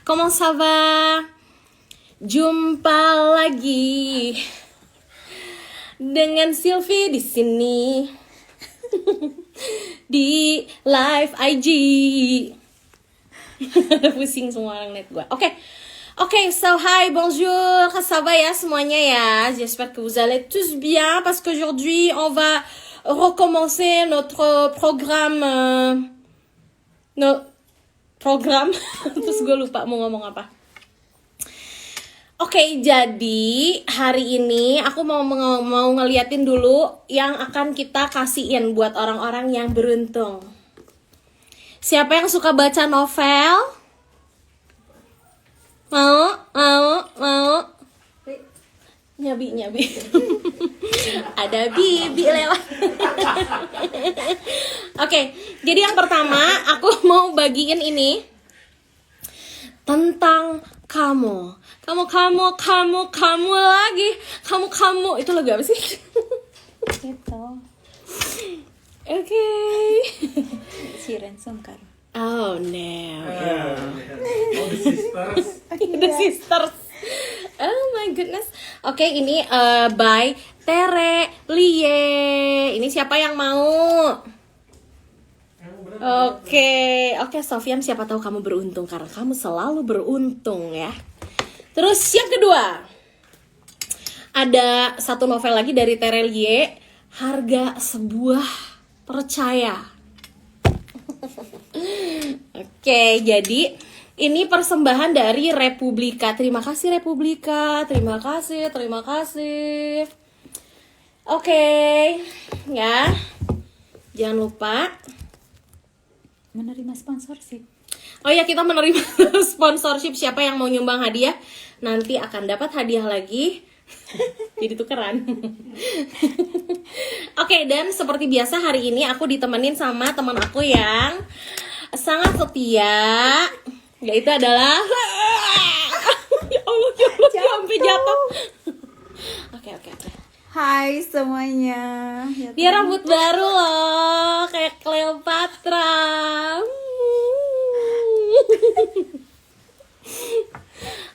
Comment ça va? Jumpa lagi dengan Sylvie di sini di live IG. Pusing semua orang liat gue. Oke, so hi, bonjour, ça va ya semuanya ya? J'espère que vous allez tous bien parce qu'aujourd'hui on va recommencer notre programme. Terus gue lupa mau ngomong apa. Oke, jadi hari ini aku mau ngeliatin dulu yang akan kita kasihin buat orang-orang yang beruntung. Siapa yang suka baca novel? Mau? Nyabi. Ada bibi lewat. Oke, jadi yang pertama aku mau bagiin ini tentang kamu lagi. Kamu itu lagu apa sih? Itu Oke. si Ransom kan. Oh no. Oh, the sisters. The sisters. Oh my goodness. Oke, ini by Tere Lie. Ini siapa yang mau? Oke, Sofian, siapa tahu kamu beruntung karena kamu selalu beruntung ya. Terus yang kedua, ada satu novel lagi dari Tere Lie, Harga Sebuah Percaya. Oke, jadi ini persembahan dari Republika. Terima kasih Republika, terima kasih. Oke, ya. Jangan lupa Menerima sponsorship. Oh ya, kita menerima sponsorship. Siapa yang mau nyumbang hadiah nanti akan dapat hadiah lagi. Jadi tukeran. Oke, dan seperti biasa hari ini aku ditemenin sama teman aku yang sangat setia, yaitu adalah ya Allah, sampai jatuh. Oke. Hai semuanya. Dia rambut baru loh, kayak Cleopatra.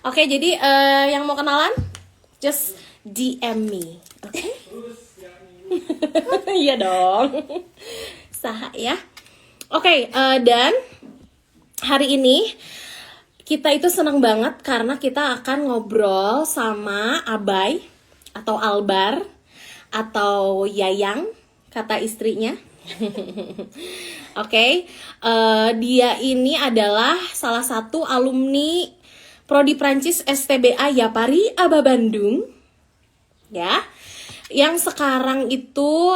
Oke, jadi yang mau kenalan, just DM me, oke? Iya dong. Saha ya. Oke, dan hari ini kita itu senang banget karena kita akan ngobrol sama Abai atau Albar atau Yayang kata istrinya. Oke, dia ini adalah salah satu alumni Prodi Prancis STBA Yapari Aba Bandung, ya. Yang sekarang itu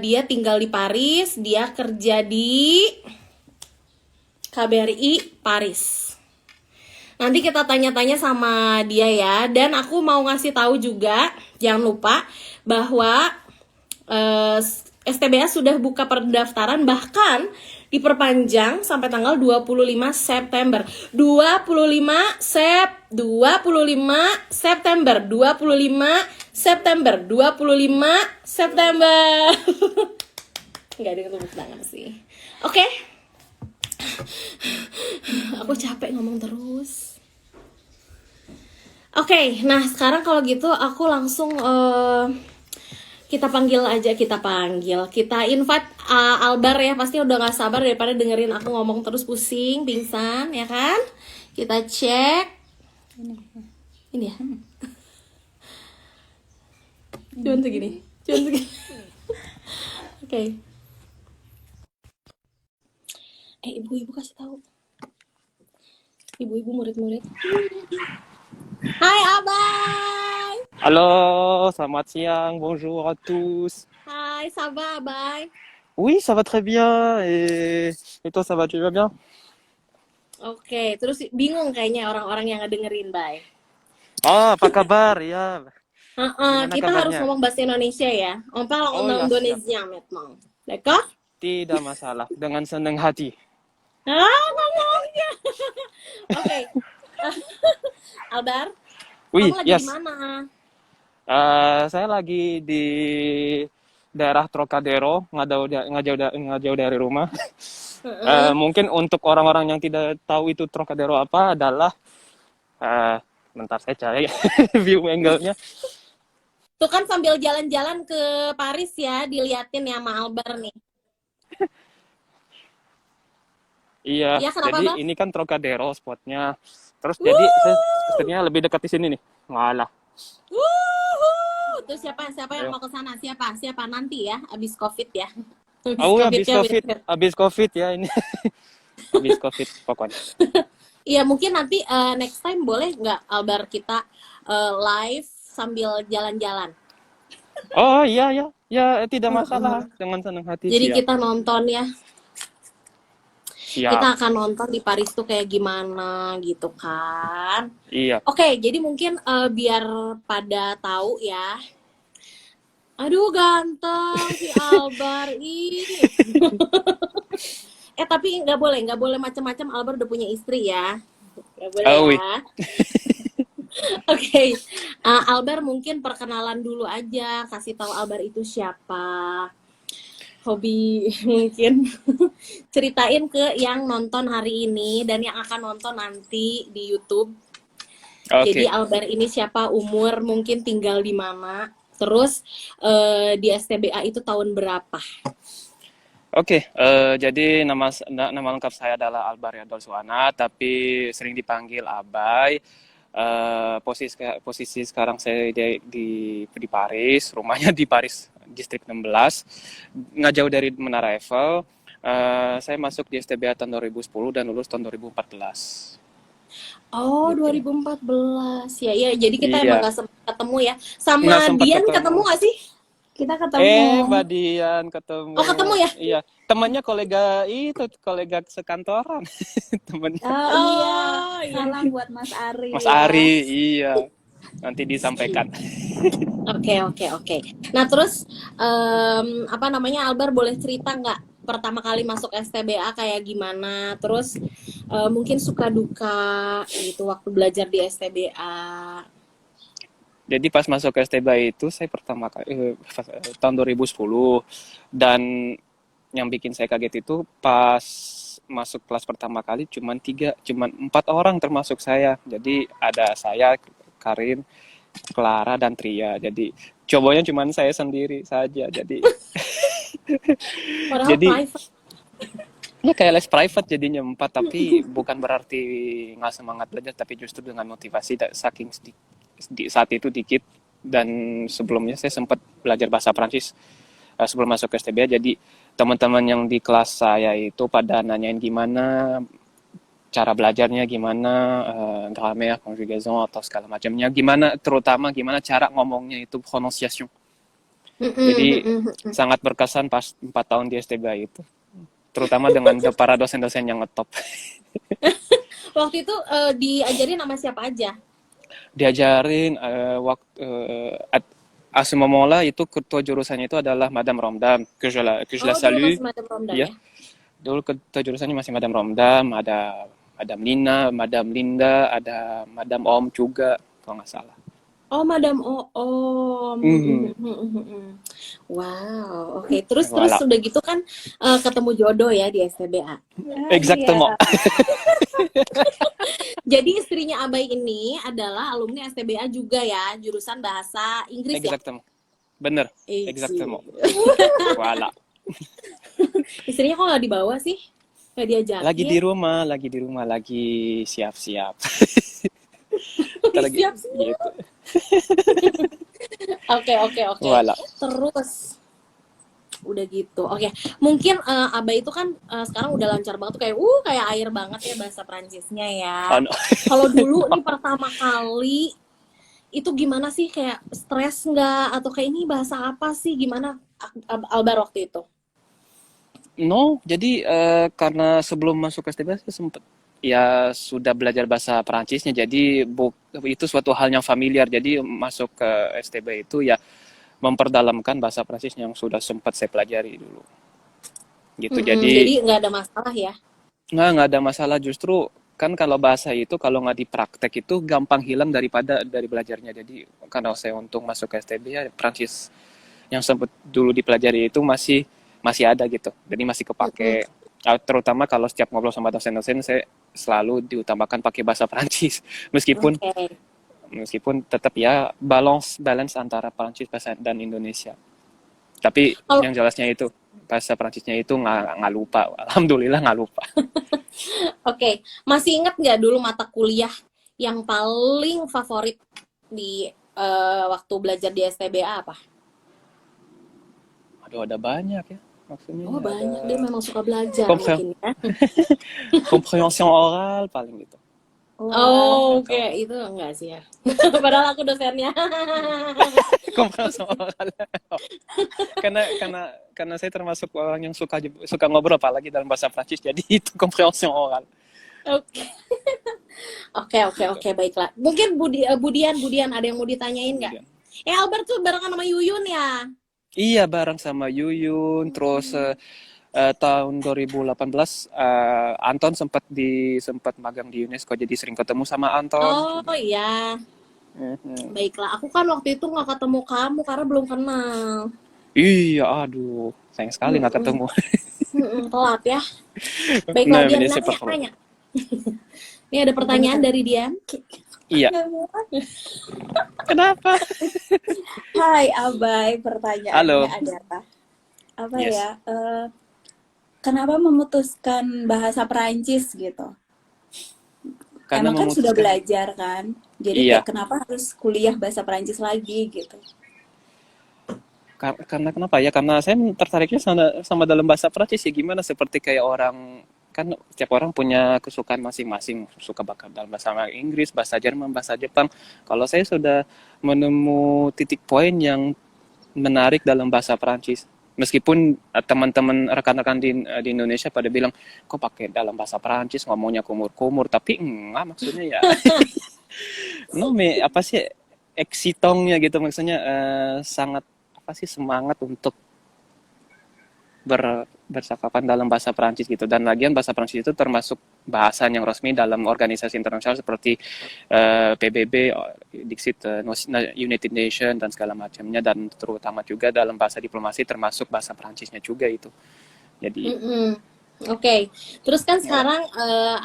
dia tinggal di Paris, dia kerja di KBRI Paris. Nanti kita tanya-tanya sama dia ya. Dan aku mau ngasih tahu juga, jangan lupa bahwa STBA sudah buka pendaftaran, bahkan diperpanjang sampai tanggal 25 September. 25 September. Nggak ada tepuk tangan sih. Oke. Aku capek ngomong terus. Oke, nah sekarang kalau gitu aku langsung kita invite Albar ya. Pasti udah gak sabar daripada dengerin aku ngomong terus pusing, pingsan, ya kan? Kita cek. Ini ya. Cuman segini. Oke. Ibu-ibu kasih tahu. Ibu-ibu murid-murid. Hai Abai. Halo, selamat siang, bonjour à tous. Hai, ça va Abai? Oui, ça va très bien. Et toi, ça va, tu vas bien? Oke, terus bingung kayaknya orang-orang yang ngedengerin, Bay. Oh, apa kabar? Ya. Gimana Kita kabarnya? harus ngomong bahasa Indonesia ya. On parle en ya, indonésien maintenant. D'accord? Tidak masalah, dengan senang hati. Ngomongnya. Oke. Albar, Oui, kamu lagi yes. di mana? Saya lagi di daerah Trocadero, nggak jauh dari rumah. Mungkin untuk orang-orang yang tidak tahu itu Trocadero apa adalah, bentar saya cari view angle-nya. Tuh kan sambil jalan-jalan ke Paris ya, diliatin ya sama Albar nih. Iya, Ya, kenapa, jadi Bang? ini kan Trocadero spotnya. Terus jadi saya sepertinya lebih dekat di sini nih. Walah. Wuhu! Tuh siapa siapa yang Ayo. mau ke sana? Siapa? Siapa nanti ya, abis Covid ya. Abis Oh, Covid-nya besok. habis COVID ya ini. Habis COVID pokoknya. Iya, mungkin nanti next time boleh nggak Albar kita live sambil jalan-jalan. Oh, iya ya. Ya, tidak masalah. Dengan senang hati Jadi siap. kita nonton ya. Siap. Kita akan nonton di Paris tuh kayak gimana gitu kan. Iya. Oke, jadi mungkin biar pada tahu ya. Aduh ganteng si Albar ih. Tapi nggak boleh macam-macam. Albar udah punya istri ya. Nggak boleh Oh, ya. Oke, Albar mungkin perkenalan dulu aja, kasih tahu Albar itu siapa, hobi mungkin ceritain ke yang nonton hari ini dan yang akan nonton nanti di YouTube. Jadi Oke. Albar ini siapa, umur mungkin tinggal di mana, terus di STBA itu tahun berapa? Oke, jadi nama lengkap saya adalah Albar Yadol Suwana, tapi sering dipanggil Abai. Posisi sekarang saya di Paris, rumahnya di Paris, distrik 16, nggak jauh dari Menara Eiffel. Saya masuk di STBA tahun 2010 dan lulus tahun 2014. Oh, Gitu. 2014 ya, ya. Jadi kita emang Iya, gak sempat ketemu ya. Sama nggak sempat Dian ketemu. ketemu gak sih? Kita ketemu. Mbak Dian ketemu. Oh, ketemu ya? Iya, temannya kolega sekantoran, temannya Oh, Oh, iya. iya. Salam buat Mas Ari Mas ya. Ari. Iya, nanti disampaikan. Oke. Nah, terus apa namanya, Albar boleh cerita nggak pertama kali masuk STBA kayak gimana? Terus mungkin suka duka gitu waktu belajar di STBA. Jadi pas masuk ke STBA itu saya pertama kali tahun 2010, dan yang bikin saya kaget itu pas masuk kelas pertama kali cuman 4 orang termasuk saya. Jadi ada saya, Karin, Clara dan Tria. Jadi cowoknya cuman saya sendiri saja. Jadi Padahal jadi private. ya kayak les private jadinya 4, tapi bukan berarti nggak semangat belajar, tapi justru dengan motivasi saking saat itu dikit. Dan sebelumnya saya sempat belajar bahasa Prancis sebelum masuk ke STBA. Jadi teman-teman yang di kelas saya itu pada nanyain gimana cara belajarnya, gimana grammaire, conjugaison atau segala macamnya, gimana, terutama gimana cara ngomongnya itu, prononciation. Jadi sangat berkesan pas 4 tahun di STBA itu, terutama dengan para dosen-dosen yang ngetop. Waktu itu diajarin sama siapa aja? Diajarin à ce moment-là itu ketua jurusannya itu adalah Madame Romdam, que je la Dulu salue. masih Madam Romdan Iya, ya? dulu ketua jurusannya masih Madame Romdam, ada Madame Lina, Madame Linda, ada Madame Om juga kalau nggak salah. Oh, Madam Om. Wow, oke. Terus Voilà. udah gitu kan ketemu jodoh ya di STBA. Exactement. Jadi istrinya Abai ini adalah alumni STBA juga ya, jurusan bahasa Inggris ya? Exactement. Bener. Isi. Exactement. Voilà. Istrinya kok nggak dibawa sih? Nggak diajakin? Lagi di rumah, lagi siap-siap. Kita lagi Siap-siap. gitu. Oke. Voilà. Terus udah gitu. Oke, mungkin Abai itu kan sekarang udah lancar banget tuh, kayak air banget ya bahasa Prancisnya ya. Oh, no. Kalau dulu nih pertama kali itu gimana sih, kayak stres nggak atau kayak ini bahasa apa sih, gimana Albar waktu itu? No, jadi karena sebelum masuk STB saya sempat ya sudah belajar bahasa Perancisnya, jadi itu suatu hal yang familiar. Jadi masuk ke STB itu ya memperdalamkan bahasa Perancis yang sudah sempat saya pelajari dulu. Gitu. Jadi nggak ada masalah ya? Nggak ada masalah, justru kan kalau bahasa itu kalau nggak dipraktek itu gampang hilang dari belajarnya. Jadi kalau saya untung masuk ke STB ya Perancis yang sempat dulu dipelajari itu masih ada gitu, jadi masih kepake. Terutama kalau setiap ngobrol sama dosen-dosen, saya selalu diutamakan pakai bahasa Prancis. Meskipun Oke. meskipun tetap ya balance antara Prancis bahasa dan Indonesia. Tapi Kalau yang jelasnya itu bahasa Prancisnya itu nggak lupa. Alhamdulillah nggak lupa. Oke, masih ingat nggak dulu mata kuliah yang paling favorit di waktu belajar di STBA apa? Aduh, ada banyak ya. Maksudnya Oh ada banyak, dia memang suka belajar compre- mungkin ya. comprehension oral paling gitu. Wah, Oh, oke, Atau itu enggak sih ya. Padahal aku dosennya. comprehension oral. Karena saya termasuk orang yang suka ngobrol apalagi dalam bahasa Prancis, jadi itu comprehension oral. Oke, oke, oke, Gitu. oke, baiklah. Mungkin Budian ada yang mau ditanyain nggak? Kemudian Albert tuh barengan sama Yuyun ya? iya, bareng sama Yuyun, terus tahun 2018 Anton sempat magang di UNESCO, jadi sering ketemu sama Anton. Oh iya, Mhm. baiklah. Aku kan waktu itu nggak ketemu kamu karena belum kenal. Iya, aduh, sayang sekali nggak Mm-mm. ketemu. Telat ya. Baiklah, Nah, Dian, jadi saya nanya, perlu. nanya. Ini ada pertanyaan bener. dari Dian. Iya, Nggak mau. kenapa? Hai Abai, pertanyaannya Halo, adalah apa yes. ya? Kenapa memutuskan bahasa Perancis gitu? Karena Emang kan sudah memutuskan, belajar kan? Jadi iya. kayak kenapa harus kuliah bahasa Perancis lagi gitu? Karena kenapa ya? Karena saya tertariknya sama dalam bahasa Prancis ya, gimana seperti kayak orang, kan setiap orang punya kesukaan masing-masing, suka bakat dalam bahasa Inggris, bahasa Jerman, bahasa Jepang. Kalau saya sudah menemu titik poin yang menarik dalam bahasa Prancis. Meskipun teman-teman rekan-rekan di Indonesia pada bilang, kok pakai dalam bahasa Prancis ngomongnya kumur-kumur, tapi enggak, maksudnya ya no me apa sih eksitongnya gitu, maksudnya sangat apa sih, semangat untuk bersakapan dalam bahasa Prancis gitu. Dan lagian bahasa Prancis itu termasuk bahasan yang resmi dalam organisasi internasional seperti PBB, Dixit, United Nations dan segala macamnya, dan terutama juga dalam bahasa diplomasi termasuk bahasa Prancisnya juga itu. Jadi Mm-mm. Oke, terus kan ya, sekarang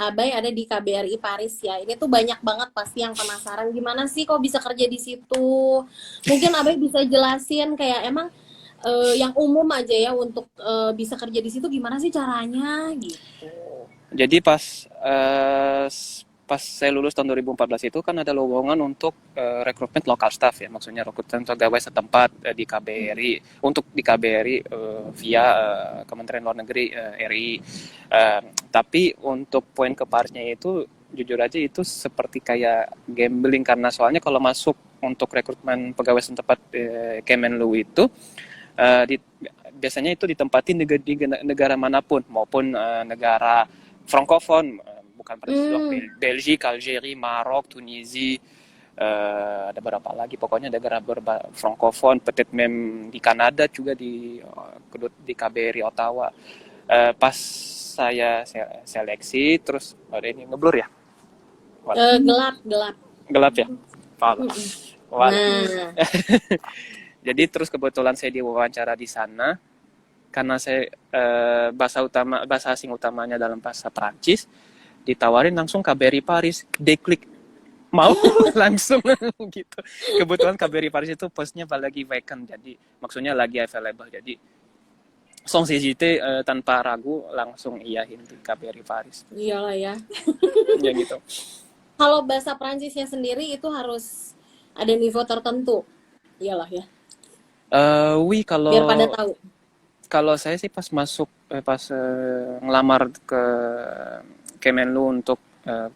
Abai ada di KBRI Paris ya. Ini tuh banyak banget pasti yang penasaran gimana sih kok bisa kerja di situ. Mungkin Abai bisa jelasin kayak emang yang umum aja ya untuk bisa kerja di situ gimana sih caranya gitu. jadi pas saya lulus tahun 2014 itu kan ada lowongan untuk rekrutmen lokal staff ya, maksudnya rekrutmen pegawai setempat di KBRI, untuk di KBRI via Kementerian Luar Negeri RI. Tapi untuk poin keparnya itu jujur aja itu seperti kayak gambling, karena soalnya kalau masuk untuk rekrutmen pegawai setempat Kemenlu itu biasanya itu ditempati di negara manapun, maupun negara Frankofon, bukan Prancis doang, Hmm. Belgique, Algeria, Marok, Tunisia, ada berapa lagi, pokoknya negara Frankofon, peut-être même di Kanada juga, di KBRI Ottawa. Pas saya seleksi, terus ada ini ngeblur ya, Gelap, gelap. gelap ya, Wala. Mm-mm. Wala. Nah, Jadi terus kebetulan saya diwawancara di sana, karena saya bahasa asing utamanya dalam bahasa Prancis, ditawarin langsung KBRI Paris, deklik mau langsung gitu. Kebetulan KBRI Paris itu posnya lagi vacant, jadi maksudnya lagi available, jadi sans hésiter, tanpa ragu langsung iyahin di KBRI Paris. iyalah ya. Ya gitu. Kalau bahasa Prancisnya sendiri itu harus ada niveau tertentu. Iyalah ya. Wih, Biar pada tahu. kalau saya sih pas masuk pas ngelamar ke Kemenlu untuk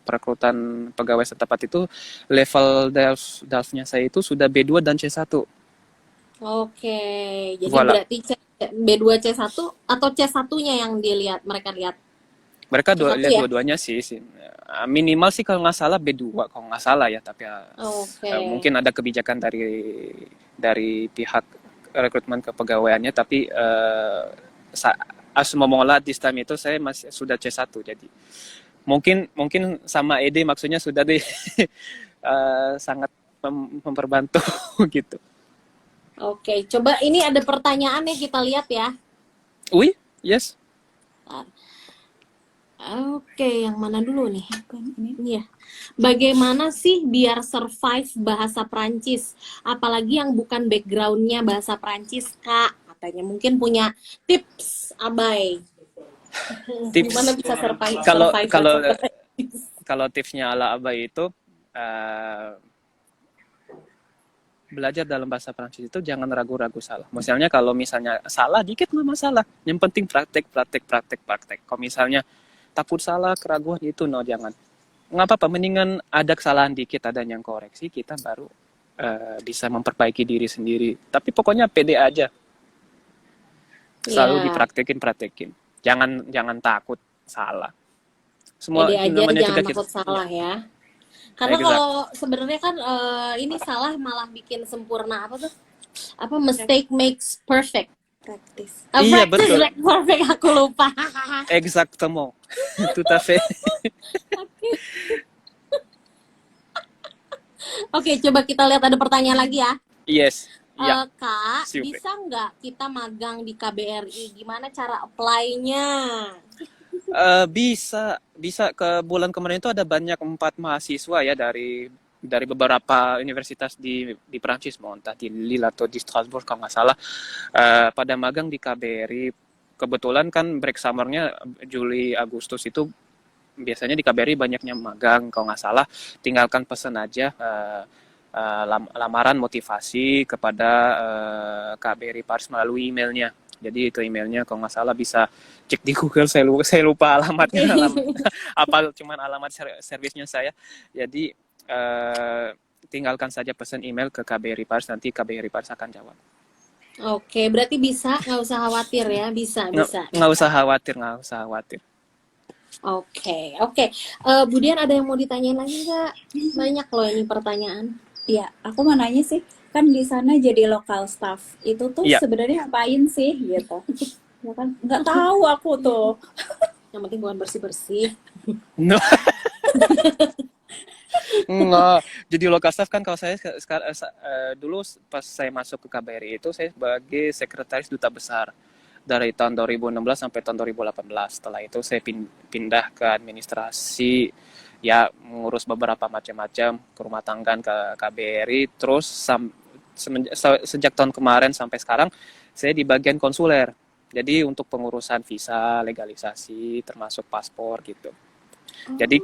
perekrutan pegawai setempat itu, level DALF-nya saya itu sudah B2 dan C1. Oke, jadi Voilà. berarti B2 C1 atau C1-nya yang mereka lihat. Mereka C1 lihat ya? dua-duanya sih. Minimal sih kalau nggak salah B2, kalau nggak salah ya, tapi Oke. mungkin ada kebijakan dari pihak rekrutmen kepegawaiannya, tapi Asmomola di time itu saya masih sudah C1, jadi mungkin sama Ede maksudnya sudah sangat memperbantu gitu. Oke, coba ini ada pertanyaan nih kita lihat ya. Wih, yes. Oke, yang mana dulu nih? Bukan ini. Iya. Bagaimana sih biar survive bahasa Prancis? Apalagi yang bukan backgroundnya bahasa Prancis, Kak. Katanya mungkin punya tips, Abai. Tips Gimana bisa survive, kalau survive kalau bahasa Prancis? kalau tipsnya ala Abai itu eh, belajar dalam bahasa Prancis itu jangan ragu-ragu salah. Misalnya salah dikit nggak masalah. Yang penting praktek, praktek, praktek, praktek. Kalau misalnya takut salah, keraguan itu jangan. Nggak apa-apa, mendingan ada kesalahan dikit, ada yang koreksi, kita baru bisa memperbaiki diri sendiri. Tapi pokoknya pede aja, selalu Iya, dipraktekin, praktekin. Jangan takut salah. Semua pede aja, namanya jangan juga kita, takut salah ya. Karena exact. kalau sebenarnya kan ini salah malah bikin sempurna apa tuh? Apa mistake makes perfect. Praktis. Iya Practice betul, makes perfect, aku lupa. exactement. Tout à fait. Oke, coba kita lihat ada pertanyaan lagi ya. Yes, ya, Kak, super. bisa nggak kita magang di KBRI? Gimana cara apply-nya? Bisa ke bulan kemarin itu ada banyak 4 mahasiswa ya dari beberapa universitas di Prancis, mau entah di Lille atau di Strasbourg kalau nggak salah, pada magang di KBRI. Kebetulan kan break summer-nya Juli Agustus itu biasanya di KBRI banyaknya magang kalau nggak salah. Tinggalkan pesan aja lamaran motivasi kepada KBRI Paris melalui emailnya. Jadi itu emailnya kalau nggak salah bisa cek di Google, saya lupa alamatnya, apa cuman alamat servisnya saya. Jadi tinggalkan saja pesan email ke KBRI Paris, nanti KBRI Paris akan jawab. Oke, berarti bisa, nggak usah khawatir ya, bisa, bisa. Nggak usah khawatir. Oke, oke. Bu Dian ada yang mau ditanyain lagi nggak? Banyak loh ini pertanyaan. Iya, aku mau nanya sih, kan di sana jadi lokal staff. Itu tuh Iya. sebenarnya ngapain sih gitu? Ya kan nggak tahu aku tuh. Yang penting bukan bersih-bersih. No. Nggak. Jadi lokal staff kan kalau saya sekarang dulu pas saya masuk ke KBRI itu saya sebagai sekretaris duta besar dari tahun 2016 sampai tahun 2018. Setelah itu saya pindah ke administrasi, ya mengurus beberapa macam-macam ke rumah tangga ke KBRI. Terus sejak tahun kemarin sampai sekarang saya di bagian konsuler. Jadi untuk pengurusan visa, legalisasi, termasuk paspor gitu. Jadi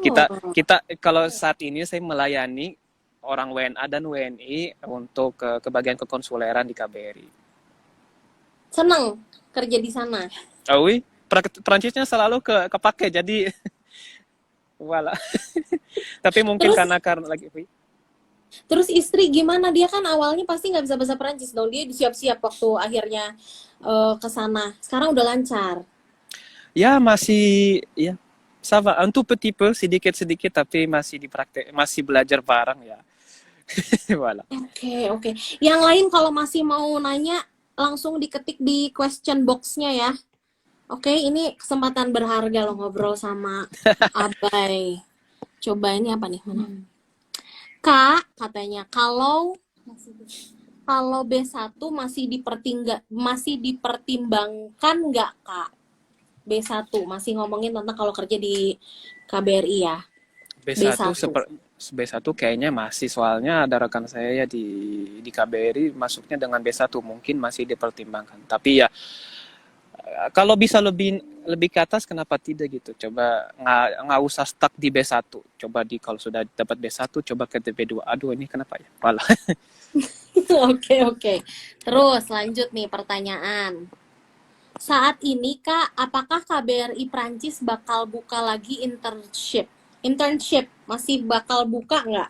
kita kalau saat ini saya melayani orang WNA dan WNI untuk ke bagian kekonsuleran di KBRI. Seneng kerja di sana. Oh, oui, Perancisnya selalu kepake, jadi wala. Tapi mungkin Terus karena lagi, oui. Terus istri gimana? Dia kan awalnya pasti nggak bisa bahasa Perancis dong. Dia disiap-siap waktu akhirnya ke sana. Sekarang udah lancar. Ya masih, ya, ça va, un tout petit peu, sedikit-sedikit, tapi masih belajar bareng ya. Wala. Oke, oke. Yang lain kalau masih mau nanya, langsung diketik di question box-nya ya. Oke, ini kesempatan berharga loh ngobrol sama Abai. Coba ini apa nih? Mana? Kak, katanya kalau B1 masih dipertimbangkan nggak, Kak? B1 masih ngomongin tentang kalau kerja di KBRI ya. B1 kayaknya masih, soalnya ada rekan saya ya di KBRI masuknya dengan B1, mungkin masih dipertimbangkan. Tapi ya kalau bisa lebih ke atas kenapa tidak gitu. Coba nggak usah stuck di B1. Coba kalau sudah dapat B1 coba ke B2. Aduh, ini kenapa ya? Walah. Oke. Terus lanjut nih pertanyaan. Saat ini Kak, apakah KBRI Prancis bakal buka lagi internship? Internship masih bakal buka nggak?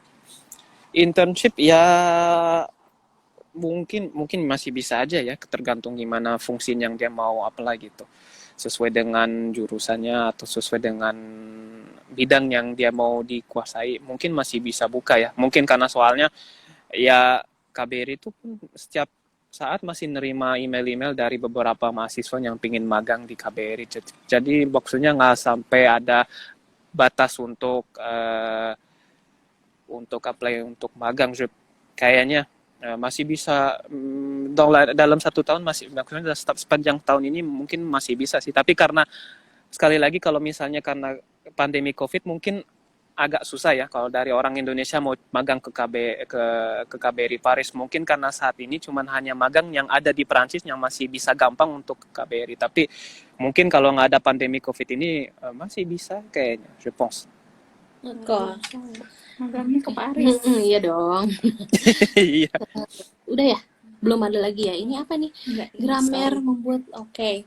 Internship ya mungkin masih bisa aja ya, tergantung gimana fungsi yang dia mau apply gitu. Sesuai dengan jurusannya atau sesuai dengan bidang yang dia mau dikuasai, mungkin masih bisa buka ya. Mungkin karena soalnya ya KBRI itu pun setiap saat masih nerima email-email dari beberapa mahasiswa yang pingin magang di KBRI. Jadi maksudnya nggak sampai ada batas untuk apply untuk magang. Kayaknya masih bisa dalam 1 tahun, masih maksudnya sepanjang tahun ini mungkin masih bisa sih. Tapi karena sekali lagi kalau misalnya karena pandemi COVID mungkin agak susah ya kalau dari orang Indonesia mau magang ke KBRI Paris, mungkin karena saat ini cuman hanya magang yang ada di Perancis yang masih bisa gampang untuk ke KBRI, tapi mungkin kalau nggak ada pandemi COVID ini masih bisa kayaknya, je pense. Kok. Magangnya ke Paris. Iya dong. Iya. Udah ya? Belum ada lagi ya? Ini apa nih? Enggak, Gramer sorry. membuat oke.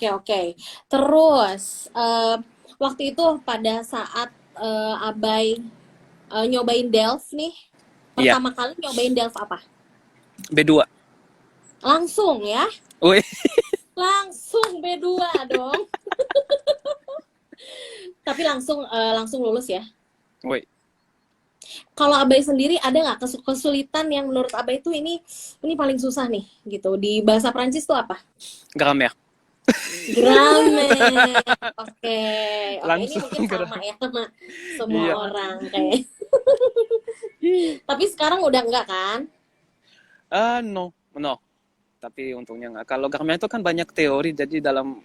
Oke. Terus waktu itu pada saat Abai nyobain Delft nih, Iya, pertama kali nyobain Delft apa? B2. Langsung ya? Wih, Langsung B2 dong. Tapi langsung lulus ya. wih. Kalau Abai sendiri ada nggak kesulitan yang menurut Abai itu ini paling susah nih gitu di bahasa Prancis tuh apa? Grammaire. Grammar. Oke, ini Langsung mungkin sama ya sama semua Iya. orang kayak. Tapi sekarang udah enggak kan? No. Tapi untungnya nggak. Kalau grammaire itu kan banyak teori, jadi dalam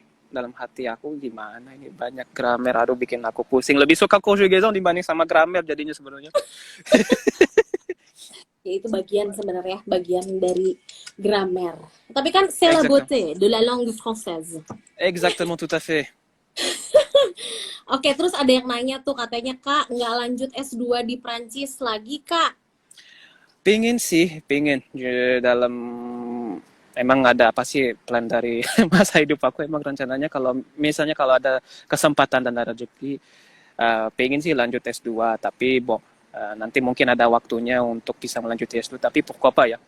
hati aku gimana ini banyak grammar, aduh bikin aku pusing. Lebih suka conjugaison dibanding sama grammar jadinya sebenarnya. Ya itu bagian sebenarnya bagian dari grammar. Tapi kan c'est la Exactement. beauté de la langue française. Exactement, tout à fait. Oke, terus ada yang nanya tuh katanya Kak nggak lanjut S2 di Prancis lagi Kak. Pingin sih, dalam emang ada apa sih plan dari masa hidup aku, emang rencananya kalau misalnya kalau ada kesempatan dan ada rezeki, pengen sih lanjut S2, tapi nanti mungkin ada waktunya untuk bisa melanjuti S2, tapi pourquoi pas ya.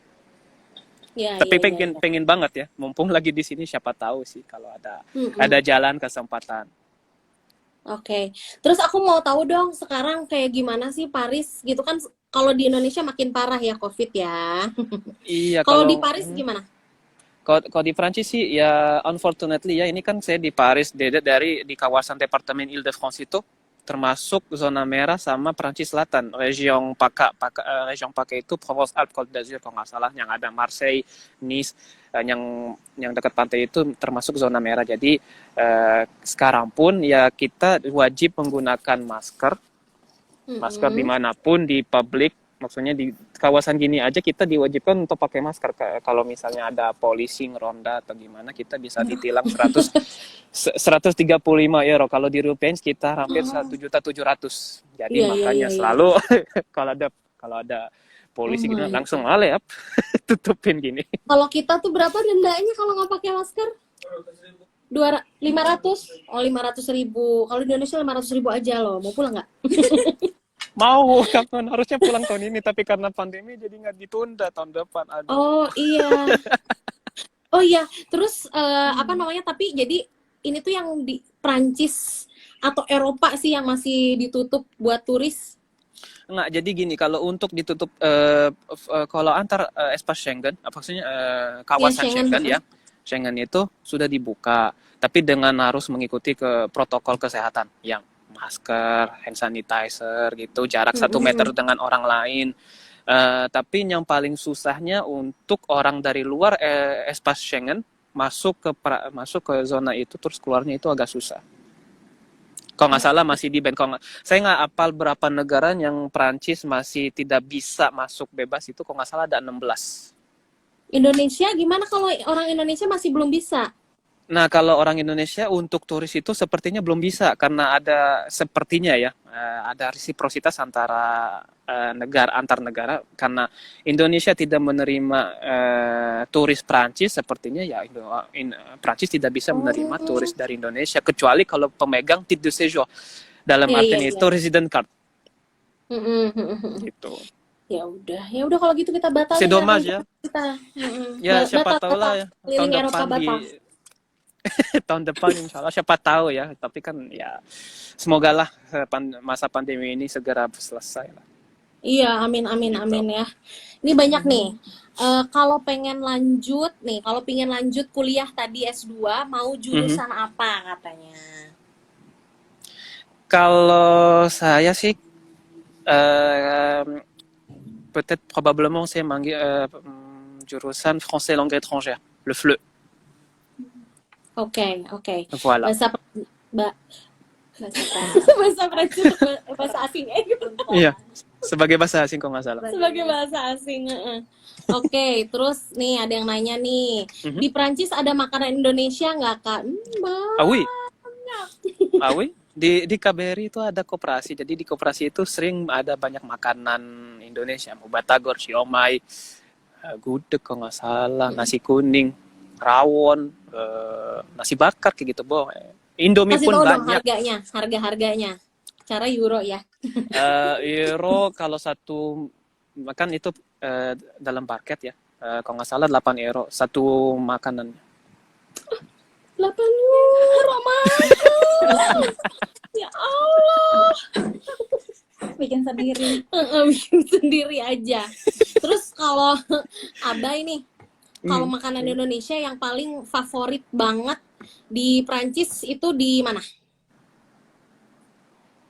Ya, Tapi ya. pengen banget ya, mumpung lagi di sini siapa tahu sih kalau Mm-mm. ada jalan kesempatan. Oke, terus aku mau tahu dong sekarang kayak gimana sih Paris gitu kan? Kalau di Indonesia makin parah ya COVID ya. Iya, Kalau di Paris gimana? Kalau di Prancis sih ya unfortunately ya, ini kan saya di Paris, di kawasan departemen Île-de-France itu termasuk zona merah sama Prancis Selatan, region PACA itu Provence-Alpes-Côte d'Azur kalau nggak salah, yang ada Marseille, Nice, yang dekat pantai itu termasuk zona merah. Jadi sekarang pun ya kita wajib menggunakan masker dimanapun di publik, maksudnya di kawasan gini aja kita diwajibkan untuk pakai masker. Kalau misalnya ada polisi ngeronda atau gimana, kita bisa ditilang 135 euro. Kalau di rupiah sekitar hampir 1.700.000. Jadi Iya, makanya iya. selalu kalau ada polisi gitu langsung ya tutupin gini. Kalau kita tuh berapa dendanya kalau nggak pakai masker? 500? Oh 500.000. Kalau di Indonesia 500.000 aja loh. Mau pulang nggak? Mau kapan, harusnya pulang tahun ini, tapi karena pandemi jadi nggak ditunda tahun depan. Aduh. Oh iya. Oh iya. Terus apa namanya? Tapi jadi ini tuh yang di Prancis atau Eropa sih yang masih ditutup buat turis? Enggak, jadi gini, kalau untuk ditutup kalau antar espace Schengen, maksudnya kawasan Schengen, Schengen ya, Schengen itu sudah dibuka, tapi dengan harus mengikuti ke protokol kesehatan yang masker, hand sanitizer gitu, jarak 1 meter dengan orang lain. Tapi yang paling susahnya untuk orang dari luar espace Schengen masuk ke zona itu terus keluarnya itu agak susah. Kalau nggak salah masih di ban. Saya nggak apal berapa negara yang Prancis masih tidak bisa masuk bebas, itu kalau nggak salah ada 16. Indonesia gimana kalau orang Indonesia masih belum bisa? Nah, kalau orang Indonesia untuk turis itu sepertinya belum bisa, karena ada resiprositas antara antar negara, karena Indonesia tidak menerima turis Prancis, sepertinya ya Prancis tidak bisa menerima turis dari Indonesia kecuali kalau pemegang titre de séjour, dalam artian itu resident card. Gitu. Ya udah kalau gitu kita batalin. C'est dommage ya. Kita. Ya siapa tahu lah ya, tahun Keliling Eropa batal. tahun depan insya Allah siapa tahu ya, tapi kan ya semoga lah masa pandemi ini segera selesai lah. Iya, amin ya. Ini banyak nih. Kalau pengen lanjut kuliah tadi S2, mau jurusan apa katanya? Kalau saya sih peut-être probablement saya manggil jurusan Français langue étrangère, le FLE. Oke. Voila. Bahasa ba- bahasa Prancis bahasa asing gitu. Iya, sebagai bahasa asing kok nggak salah. Sebagai bahasa asing. Heeh. Oke, terus nih ada yang nanya nih. Mhm. Di Prancis ada makanan Indonesia nggak, Kak? Awi, awi. Di KBRI itu ada koperasi, jadi di koperasi itu sering ada banyak makanan Indonesia, mau batagor, siomay, gudeg kalau nggak salah, nasi kuning, rawon, nasi bakar kayak gitu, Bo. Indomie Kasih pun tahu dong banyak. harga-harganya. Cara euro ya. Euro kalau satu makan itu dalam paket ya. Kalau nggak salah 8 euro satu makanan. 8 euro, mahal. Ya Allah. Bikin sendiri. Bikin sendiri aja. Terus kalau Abai nih, kalau makanan Indonesia yang paling favorit banget di Prancis itu di mana?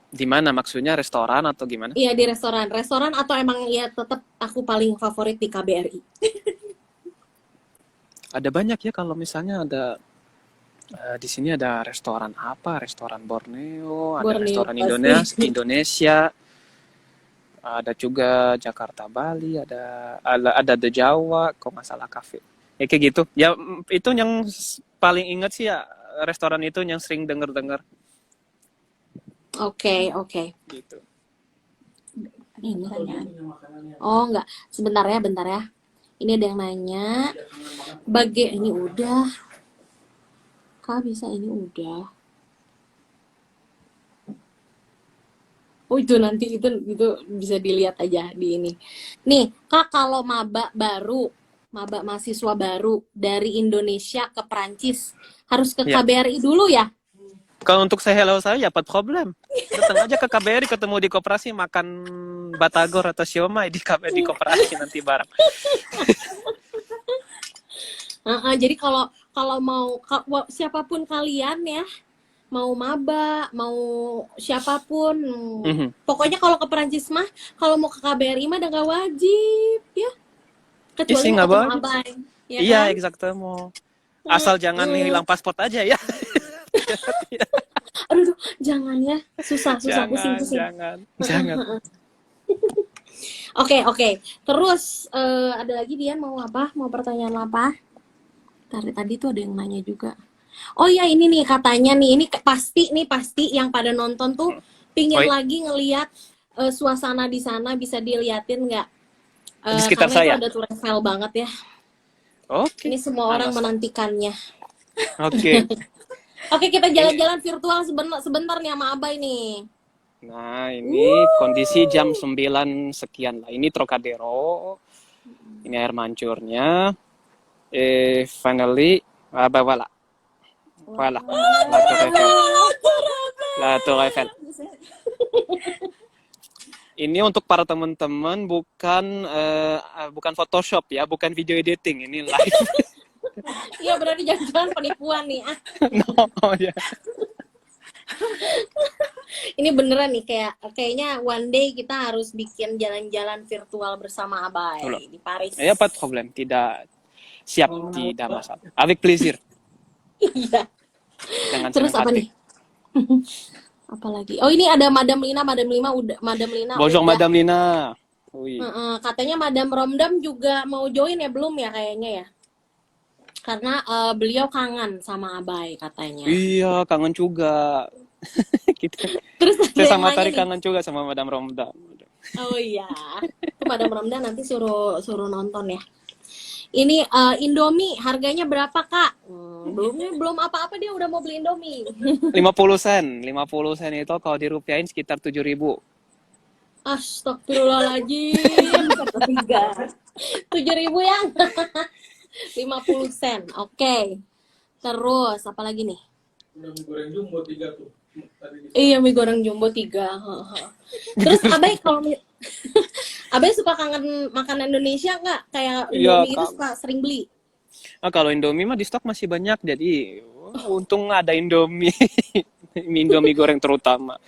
Di mana maksudnya, restoran atau gimana? Iya, di restoran. Restoran atau emang ya tetap aku paling favorit di KBRI? Ada banyak ya, kalau misalnya ada di sini ada restoran apa? Restoran Borneo, ada Borneo, restoran pasti. Indonesia, ada juga Jakarta, Bali, ada The Jawa, kok nggak salah cafe. Ya kayak gitu. Ya itu yang paling ingat sih ya, restoran itu yang sering denger-denger Oke. gitu. Ini pertanyaan. Oh, enggak. Bentar ya. Ini ada yang nanya. Ini udah. Kak, bisa ini udah. Oh, itu nanti itu bisa dilihat aja di ini. Nih, Kak, kalau maba mahasiswa baru dari Indonesia ke Prancis harus ke Ya. KBRI dulu ya? Kalau untuk saya hello saya, ya pas problem. Datang aja ke KBRI, ketemu di koperasi, makan batagor atau siomay di koperasi nanti bareng. Jadi kalau mau siapapun kalian ya, mau maba, mau siapapun, Mhm. pokoknya kalau ke Perancis mah, kalau mau ke KBRI mah udah nggak wajib ya, kecuali sih, mau nggak ketemu wajib. Abang, ya Iya, kan? exactement. Asal jangan hilang paspor aja ya. Aduh, jangan ya, susah, pusing. Jangan. Oke. Terus ada lagi dia mau apa? Mau pertanyaan apa? Tadi tuh ada yang nanya juga. Oh ya, ini nih katanya nih, ini pasti yang pada nonton tuh pingin Oi. lagi ngelihat suasana di sana, bisa diliatin nggak? Di sekitar Karena saya. itu ada tour Eiffel banget ya. Oke. Ini semua orang menantikannya. Oke. Oke, kita jalan-jalan virtual sebentar nih sama Abai nih. Nah, ini kondisi jam 9 sekian lah. Ini Trocadero. Ini air mancurnya. Finally, voilà. Voilà. La Tour Eiffel. Ini untuk para teman-teman bukan Photoshop ya, bukan video editing, ini live. Iya, berarti jangan penipuan nih. No, ya. Ini beneran nih, kayaknya one day kita harus bikin jalan-jalan virtual bersama Abai di Paris. Ya, pas problem, tidak siap, tidak masalah. Avec plaisir. Iya. Jangan Terus senang apa hati. nih? Apalagi? Oh, ini ada Madam Lina Bonjour udah. Madame Lina. Oui. Katanya Madam Romdam juga mau join ya, belum ya kayaknya ya? Karena beliau kangen sama Abai katanya. Iya, kangen juga. Kita. Terus Saya sama Tari kangen juga sama Madame Romda. Oh iya, itu Madam Romda nanti suruh nonton ya. Ini Indomie harganya berapa, Kak? Belum apa-apa dia udah mau beli Indomie. 50 sen itu kalau dirupiahin sekitar 7.000. Astagfirullahaladzim. 7.000 yang 50 sen. Oke. Terus apa lagi nih? Udah mie goreng jumbo 3 tuh. Iya, mie goreng jumbo 3. Terus Abai Abai suka kangen makanan Indonesia nggak? Kayak Indomie itu suka sering beli? Kalau Indomie mah di stok masih banyak, jadi untung ada Indomie. Indomie goreng terutama.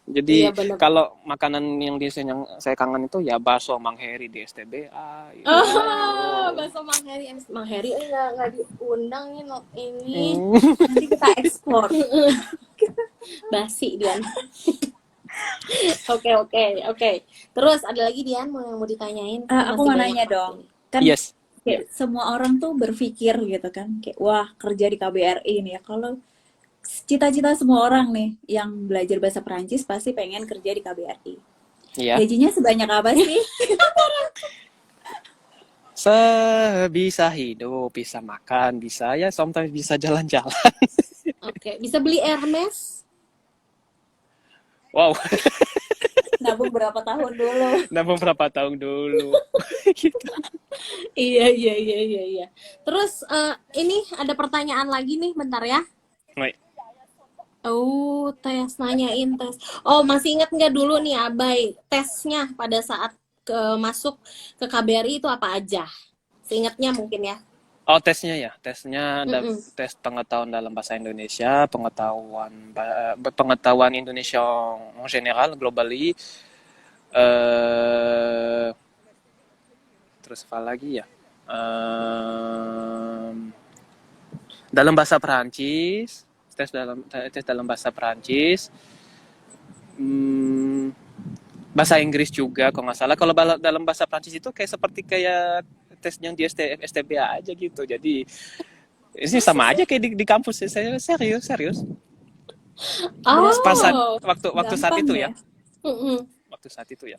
Jadi Iya bener. kalau makanan yang yang saya kangen itu ya bakso Mang Heri di STBA gitu. Oh, bakso Mang Heri. Mang Heri nggak diundang nih ini. Nanti kita ekspor. Basi Dian. Oke. Terus ada lagi Dian yang mau ditanyain? Aku Masih mau banyak nanya waktu. dong. Kan Yes. kayak semua orang tuh berpikir gitu kan, kayak wah kerja di KBRI nih ya. Kalau cita-cita semua orang nih yang belajar bahasa Perancis pasti pengen kerja di KBRI. Iya. Gajinya sebanyak apa sih? Sebisa hidup, bisa makan, bisa ya sometimes bisa jalan-jalan. Oke, bisa beli Hermes? Wow, Nabung berapa tahun dulu? nabung berapa tahun dulu. Gitu. Iya. Terus ini ada pertanyaan lagi nih, bentar ya. Baik. Oh, nanyain tes. Oh, masih ingat nggak dulu nih Abai, tesnya pada saat masuk ke KBRI itu apa aja? Seingatnya mungkin ya. Oh, tesnya ya. Tesnya ada Mm-mm. tes pengetahuan dalam bahasa Indonesia, pengetahuan Indonesia en general, globally. Eh, terus apa lagi ya? Dalam bahasa Perancis, tes dalam bahasa Perancis. Bahasa Inggris juga kalau nggak salah. Kalau dalam bahasa Perancis itu kayak tes yang di STBA aja gitu. Jadi ini sama aja kayak di kampus. Saya serius. Oh, Waktu saat Gampang itu ya? ya. mm-mm. Waktu saat itu ya.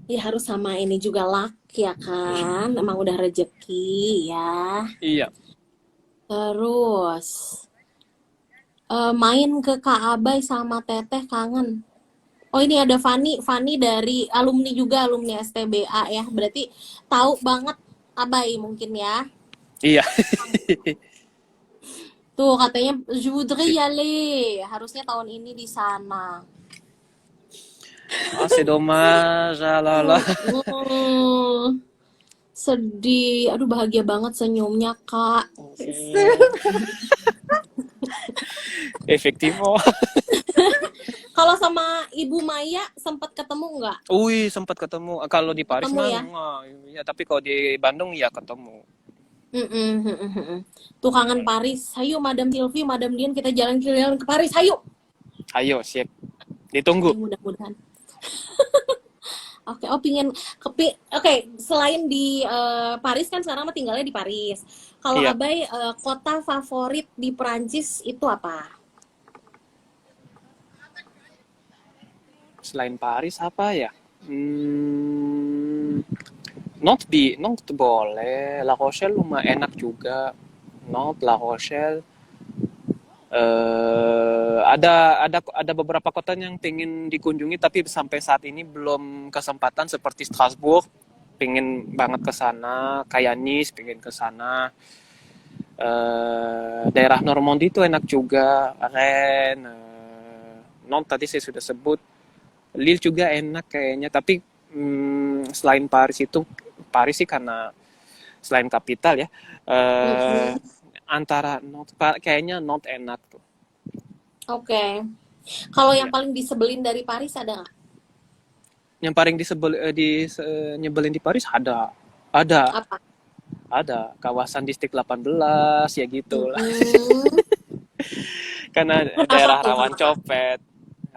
Ya harus sama ini juga luck ya kan, emang udah rezeki ya. Iya. Terus main ke Kak Abai sama Teteh kangen. Oh ini ada Fani dari alumni juga, alumni STBA ya. Berarti tahu banget Abai mungkin ya. Iya. Tuh katanya je voudrais y aller. Harusnya tahun ini di sana. Oh, c'est dommage. Alala. Sedih. Aduh bahagia banget senyumnya Kak. Efektivo. Kalau sama Ibu Maya sempat ketemu nggak? Wih, sempat ketemu. Kalau di Paris Ketemu mah ya? enggak. Ya, tapi kalau di Bandung ya ketemu. Tuh kangen Paris. Hayo Madam Sylvie, Madam Dian kita jalan-jalan ke Paris. Hayo. Ayo, siap. Ditunggu. Mudah-mudahan. Oke, Oke, selain di Paris kan sekarang mah tinggalnya di Paris. Kalau Iya. Abai kota favorit di Perancis itu apa? Selain Paris apa ya? Nantes boleh. La Rochelle lumayan enak juga. Nantes, La Rochelle. Ada beberapa kota yang pengen dikunjungi tapi sampai saat ini belum kesempatan seperti Strasbourg. Pengen banget ke sana. Kayak Nice pengen ke sana. Daerah Normandie itu enak juga. Rennes. Nantes tadi saya sudah sebut. Lille juga enak kayaknya, tapi selain Paris sih karena selain kapital ya, antara kayaknya not enak tuh. Oke. Kalau yang Iya. paling disebelin dari Paris ada nggak? Yang paling nyebelin di Paris ada Apa? kawasan distrik 18 ya gitu lah. Mm-mm. Karena Apa daerah tuh? rawan copet,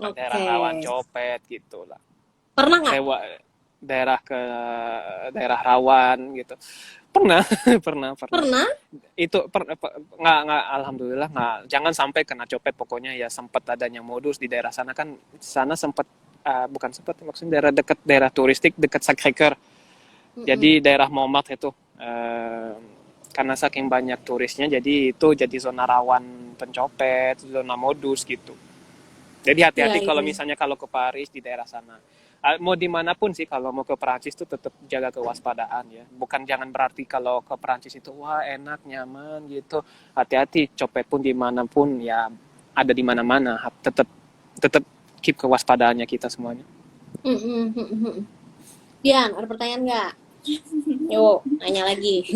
Oke. daerah rawan copet gitu lah. Pernah nggak? Sewa daerah rawan gitu. Pernah. Pernah? Itu nggak alhamdulillah nggak, jangan sampai kena copet, pokoknya ya sempat adanya modus di daerah sana kan. Sana sempat bukan sempat, maksudnya daerah dekat daerah turistik dekat Sacré-Cœur. Jadi daerah Montmartre itu karena saking banyak turisnya jadi itu jadi zona rawan pencopet, zona modus gitu. Jadi hati-hati Iya, kalau iya. misalnya kalau ke Paris di daerah sana. Mau dimanapun sih kalau mau ke Perancis tuh tetap jaga kewaspadaan ya. Bukan jangan berarti kalau ke Perancis itu wah enak nyaman gitu. Hati-hati, copet pun dimanapun ya ada di mana-mana. Tetap keep kewaspadaannya kita semuanya. Dian, ada pertanyaan nggak? Yuk, nanya lagi.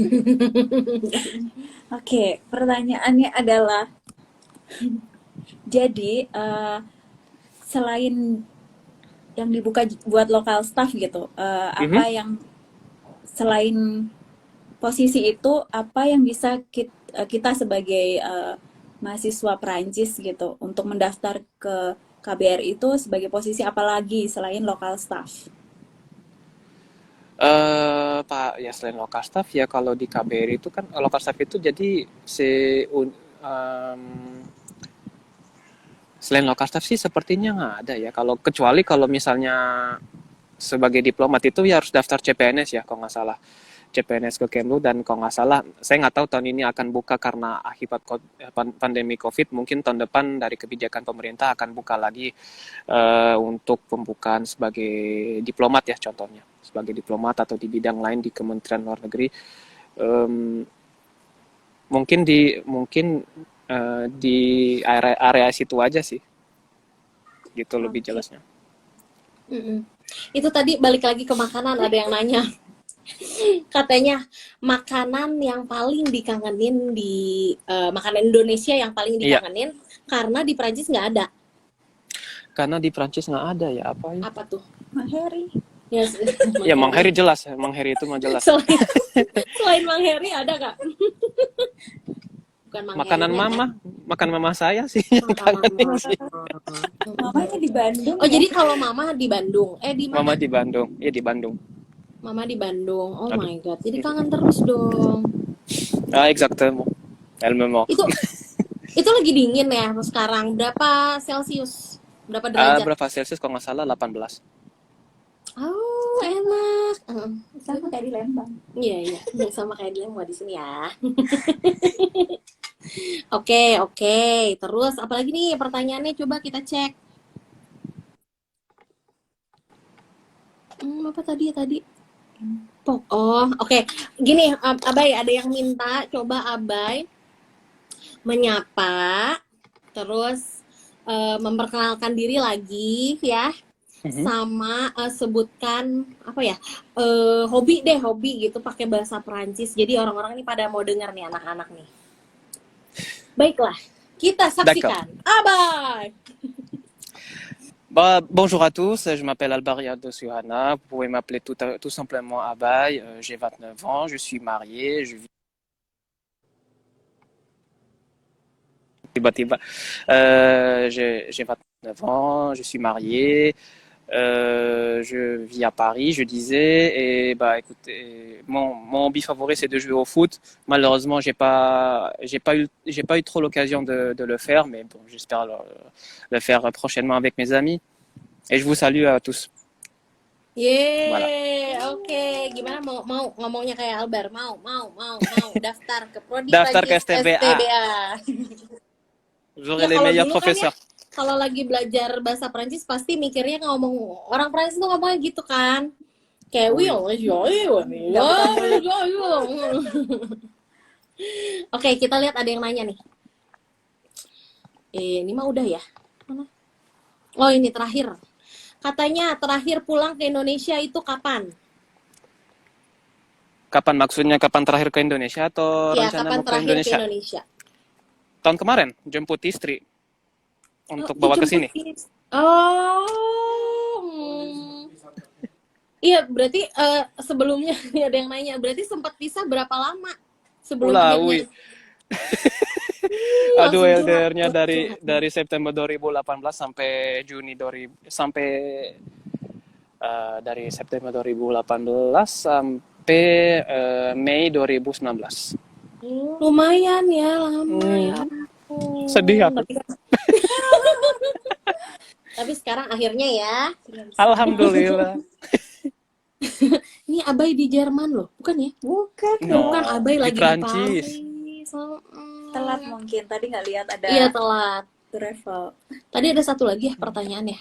Oke, pertanyaannya adalah Jadi selain yang dibuka buat lokal staff gitu, apa Mhm. yang selain posisi itu apa yang bisa kita sebagai mahasiswa Perancis gitu untuk mendaftar ke KBRI itu sebagai posisi apa lagi selain lokal staff? Pak, ya selain lokal staff ya kalau di KBRI itu kan lokal staff itu jadi selain lokal staff sih sepertinya nggak ada ya. Kalau kecuali kalau misalnya sebagai diplomat itu ya harus daftar CPNS ya kalau nggak salah. CPNS ke Kemlu dan kalau nggak salah saya nggak tahu tahun ini akan buka karena akibat pandemi COVID, mungkin tahun depan dari kebijakan pemerintah akan buka lagi untuk pembukaan sebagai diplomat ya, contohnya sebagai diplomat atau di bidang lain di Kementerian Luar Negeri. Em, mungkin di area situ aja sih, gitu lebih Oke. jelasnya. Mm-mm. Itu tadi balik lagi ke makanan, ada yang nanya. Katanya makanan yang paling dikangenin di makanan Indonesia yang paling Iya, dikangenin karena di Prancis nggak ada. karena di Prancis nggak ada ya apa ya? Apa tuh? Mas Heri. Ya, Ya Mang Heri jelas, Mang Heri itu mah jelas. Selain, selain Mang Heri ada nggak? Bukan Mang Makanan Herinya ya. mama, makan mama saya sih yang Makanan kangenin mama. sih. Mamanya di Bandung Oh, ya? jadi kalau mama di Bandung. Di Mama mana? di Bandung, iya di Bandung. Mama di Bandung. Oh Aduh. my god. Jadi kangen terus dong. Ah, exactement. Elle me manque. Itu lagi dingin ya sekarang. Berapa Celcius? Berapa derajat? Berapa Celsius kalau nggak salah 18. Oh, enak. Sama kayak di Lembang. Iya. Sama kayak dia mau di sini ya. Oke. Terus apalagi nih pertanyaannya, coba kita cek. Apa tadi? Oh, oke. Gini, Abai, ada yang minta coba Abai menyapa, terus memperkenalkan diri lagi ya, sama sebutkan apa ya, hobi gitu pakai bahasa Perancis. Jadi orang-orang ini pada mau dengar nih, anak-anak nih. Baiklah, kita saksikan. Abai. Bonjour à tous, je m'appelle Albariado Suhana. Vous pouvez m'appeler tout simplement Abay. J'ai 29 ans, je suis marié, je vis tiba-tiba. J'ai 29 ans, je suis marié, je vis à Paris, je disais, et bah écoutez, mon hobby favori c'est de jouer au foot. Malheureusement, j'ai pas eu trop l'occasion de le faire, mais bon, j'espère le faire prochainement avec mes amis. Et je vous salue à tous. Voilà. Oke. Gimana mau ngomongnya kayak Albar? Mau daftar ke Prodi Daftar ke Prancis STBA. Vous aurez Ya les kalau meilleurs dulu kan ya, professeurs. kalau lagi belajar bahasa Prancis pasti mikirnya ngomong orang Prancis tuh ngomongnya gitu kan. Kayak Oui. Oke, kita lihat ada yang nanya nih. Ini mah udah ya. Mana? Oh, ini terakhir. Katanya terakhir pulang ke Indonesia itu kapan? Kapan maksudnya? Kapan terakhir ke Indonesia atau Ya, rencana kapan mau ke terakhir ke Indonesia? Indonesia? Tahun kemarin jemput istri untuk Oh, bawa ke dijemput sini. Oh. Iya, berarti sebelumnya ada yang nanya, berarti sempat pisah berapa lama sebelum Ulah, akhirnya wih. Aduh, langsung LDR-nya curhat. dari September 2018 sampai dari September 2018 sampai Mei 2019. Lumayan ya, lama ya. Sedih aku. Tapi sekarang akhirnya ya. Alhamdulillah. Ini Abai di Jerman loh, bukan ya? Bukan No, Bukan, Abai di lagi di Prancis. Paris. telat mungkin. Tadi nggak lihat ada Iya, telat. travel. Tadi ada satu lagi ya pertanyaannya.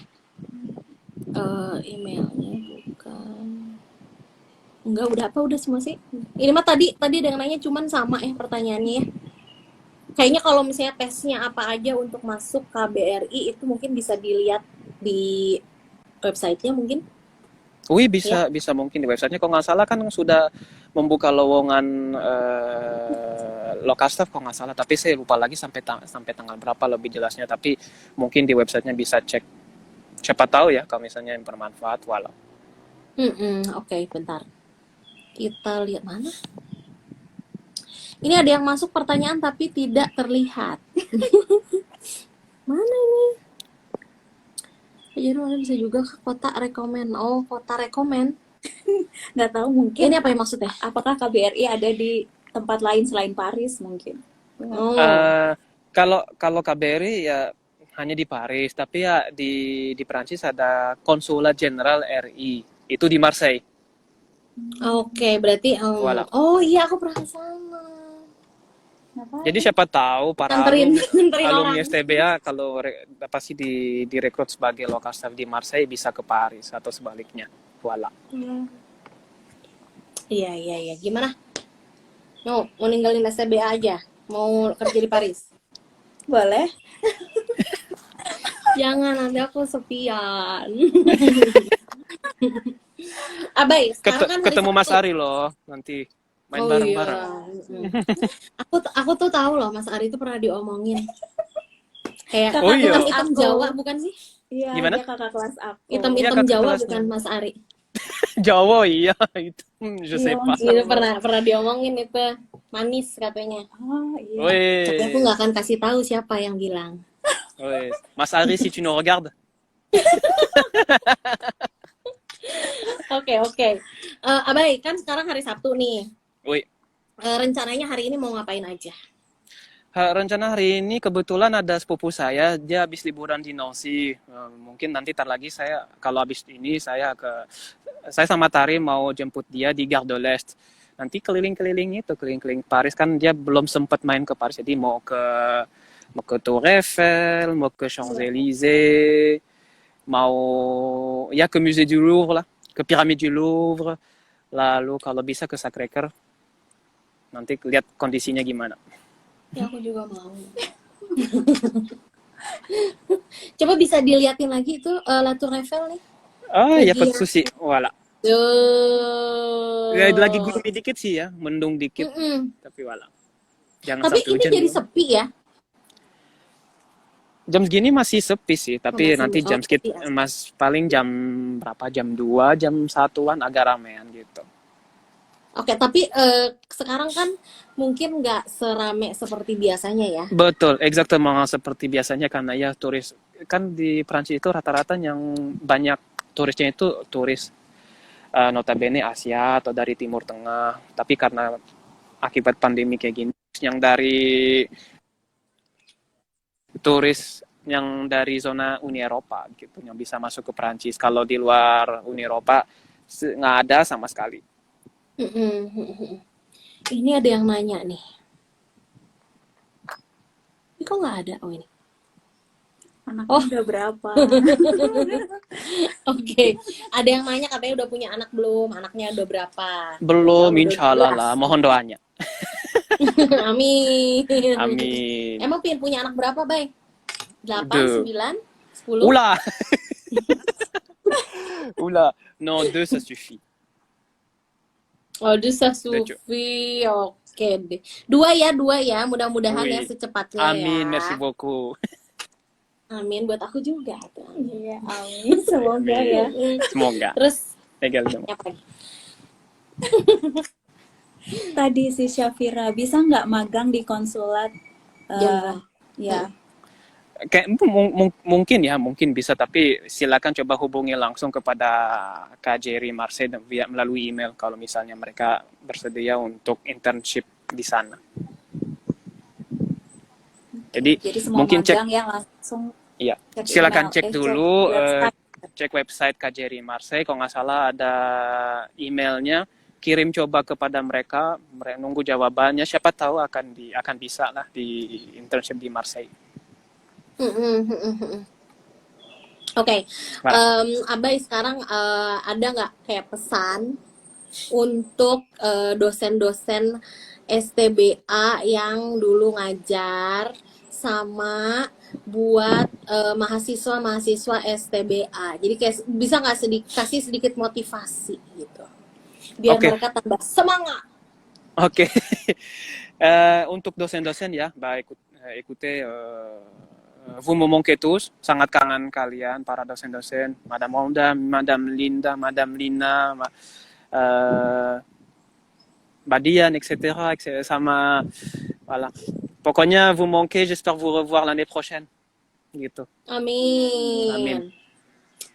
Emailnya bukan. Enggak, udah semua sih. Ini mah tadi ada yang nanya cuman sama ya pertanyaannya ya. Kayaknya kalau misalnya tesnya apa aja untuk masuk KBRI itu mungkin bisa dilihat di websitenya mungkin. Wih, bisa mungkin di websitenya. Kalau nggak salah kan sudah membuka lowongan lokal staff kalau nggak salah, tapi saya lupa lagi sampai tanggal berapa lebih jelasnya, tapi mungkin di websitenya bisa cek, siapa tahu ya kalau misalnya yang bermanfaat. Walau Oke, bentar. Kita lihat mana. Ini ada yang masuk pertanyaan tapi tidak terlihat. Mana ini? Jadi mana bisa juga ke kota rekomen. Oh, kota rekomen. Nggak tahu, mungkin Ini apa yang maksudnya? apakah KBRI ada di tempat lain selain Paris mungkin. Oh, kalau KBRI ya hanya di Paris, tapi ya di Prancis ada Konsulat Jenderal RI, itu di Marseille. oke, berarti Voilà. oh iya aku pernah ke sana. Kenapa? Jadi siapa tahu para Nganterin alumni orang. STBA kalau pasti direkrut sebagai local staff di Marseille bisa ke Paris atau sebaliknya. Voilà. Iya. Gimana? Mau ninggalin STBA aja? Mau kerja di Paris? Boleh. Jangan, nanti aku sepian. Abai, sekarang kan hari Ketemu Mas Sabtu. Ari loh nanti main Oh bareng-bareng. iya. Aku tuh tahu loh Mas Ari itu pernah diomongin. Kayak Oh iya. hitam Jawa bukan sih? Iya, Gimana? dia kakak kelas aku. Hitam Iya, kakak Jawa kelasnya. bukan Mas Ari. Jawa iya itu. Je sais Iya, pas. Itu pernah diomongin itu manis katanya. Oh iya. Tapi aku Woi. nggak akan kasih tahu siapa yang bilang. Woi. Mas Ari si tu nous regardes. Oke. Abai, kan sekarang hari Sabtu nih. Woi. Rencananya hari ini mau ngapain aja? Rencana hari ini kebetulan ada sepupu saya, dia habis liburan di Nancy. Mungkin nanti tar lagi saya kalau habis ini saya sama Tari mau jemput dia di Gare de l'Est. Nanti keliling-keliling Paris, kan dia belum sempat main ke Paris, jadi mau ke Tour Eiffel, mau ke Champs-Élysées, mau ya ke Musée du Louvre lah, ke Pyramide du Louvre, lalu kalau bisa ke Sacré-Cœur. Nanti lihat kondisinya gimana. Ya aku juga mau. Coba bisa diliatin lagi itu La Tour Eiffel nih. Ah, ya Lagi pas ya. susi, voilà. Tuh. Ya, lagi gloomy dikit sih ya, mendung dikit, Mm-mm. tapi voilà. Jangan Tapi sampai ini hujan. jadi dulu. sepi ya. Jam segini masih sepi sih, tapi masih nanti jam sepi sekitar ya. paling jam berapa? Jam 2, jam 1-an agak ramean gitu. Oke, tapi sekarang kan mungkin nggak serame seperti biasanya ya. Betul, exactement seperti biasanya karena ya turis kan di Prancis itu rata-rata yang banyak turisnya itu turis notabene Asia atau dari Timur Tengah. Tapi karena akibat pandemi kayak gini, yang dari turis yang dari zona Uni Eropa gitu yang bisa masuk ke Prancis. Kalau di luar Uni Eropa nggak ada sama sekali. Ini ada yang nanya nih. Ini kok nggak ada? Oh ini. Anaknya Oh. udah berapa? Oke. Ada yang nanya katanya udah punya anak belum? Anaknya udah berapa? Belum, Udah insya Allah 12. lah. Mohon doanya. Amin. Amin. Emang pengen punya anak berapa, Bay? 8, Deux. 9, 10? Oula. Oula. Non, 2 ça suffit. Oh, ça Udah, Cuk. suffit. Oke deh. Dua ya. Mudah-mudahan Oui. ya secepatnya Amin, ya. merci beaucoup. Amin buat aku juga tuh. Iya, amin. Semoga ya. Semoga. Terus Également. apa lagi? Tadi si Syafira bisa nggak magang di konsulat? Jenderal. Ya. Kayak mungkin bisa, tapi silakan coba hubungi langsung kepada KJRI Marseille melalui email kalau misalnya mereka bersedia untuk internship di sana. Jadi semua mungkin magang ya langsung iya, cek silakan email, cek dulu website. cek website KJRI Marseille, kalau nggak salah ada emailnya, kirim coba kepada mereka nunggu jawabannya, siapa tahu akan bisa lah di internship di Marseille. Oke, Voilà. Abai sekarang ada nggak kayak pesan untuk dosen-dosen STBA yang dulu ngajar sama buat mahasiswa-mahasiswa STBA. Jadi kayak bisa nggak kasih sedikit motivasi gitu. biar Oke, mereka tambah semangat. oke. Untuk dosen-dosen ya, écoutez, vous me manquez tous, sangat kangen kalian para dosen-dosen, Madame Honda, Madame Linda, Madame Lina, eh, Mbak Dian, etc. Sama, voilà. Pokoknya vous manquez, j'espère vous revoir l'année prochaine, gitu. Amin. Amin.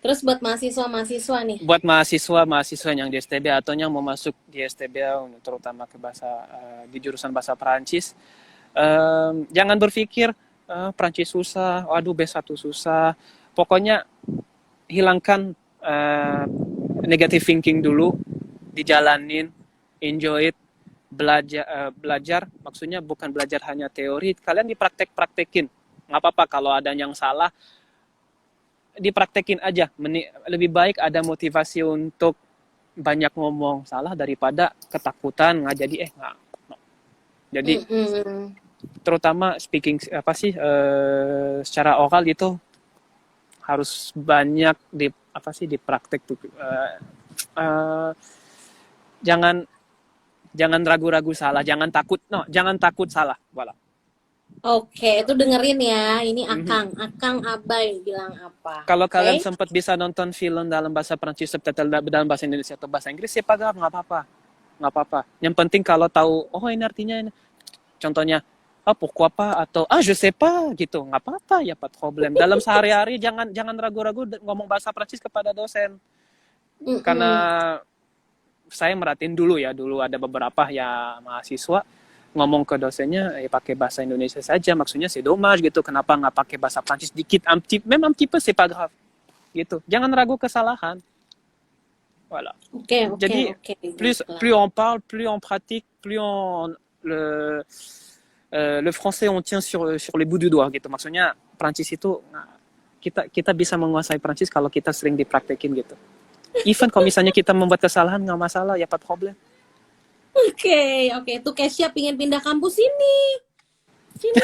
Terus buat mahasiswa-mahasiswa nih. Buat mahasiswa yang di STB atau yang mau masuk di STB, terutama ke di jurusan bahasa Perancis, jangan berpikir Perancis susah, waduh B1 susah. Pokoknya hilangkan negative thinking dulu, dijalanin, enjoy it, belajar, maksudnya bukan belajar hanya teori, kalian dipraktek-praktekin. Nggak apa-apa kalau ada yang salah, dipraktekin aja. Lebih baik ada motivasi untuk banyak ngomong salah daripada ketakutan nggak jadi nggak. Jadi terutama speaking secara oral itu harus banyak dipraktek tuh. Jangan ragu-ragu salah, jangan takut salah, voilà. Oke, itu dengerin ya. Ini Akang Abai bilang apa. Kalau Oke? kalian sempat bisa nonton film dalam bahasa Prancis, subtitle dalam bahasa Indonesia atau bahasa Inggris, ya pagar, nggak apa-apa. Yang penting kalau tahu, oh ini artinya ini. Contohnya, pourquoi pas, atau je sais pas, gitu, nggak apa-apa, ya pas problem. Dalam sehari-hari jangan ragu-ragu ngomong bahasa Prancis kepada dosen. Karena saya merhatiin dulu ada beberapa ya mahasiswa ngomong ke dosennya pakai bahasa Indonesia saja, maksudnya c'est dommage gitu, kenapa nggak pakai bahasa Prancis dikit, même un petit peu c'est pas grave gitu, jangan ragu kesalahan, voilà. Oke. Jadi plus on parle, plus on pratique, plus on le français on tient sur les bouts du doigt gitu, maksudnya Prancis itu kita bisa menguasai Prancis kalau kita sering dipraktekin gitu. Even kalau misalnya kita membuat kesalahan nggak masalah, ya pas problem. Oke. Tuh Kesya pingin pindah kampus ini. Sini.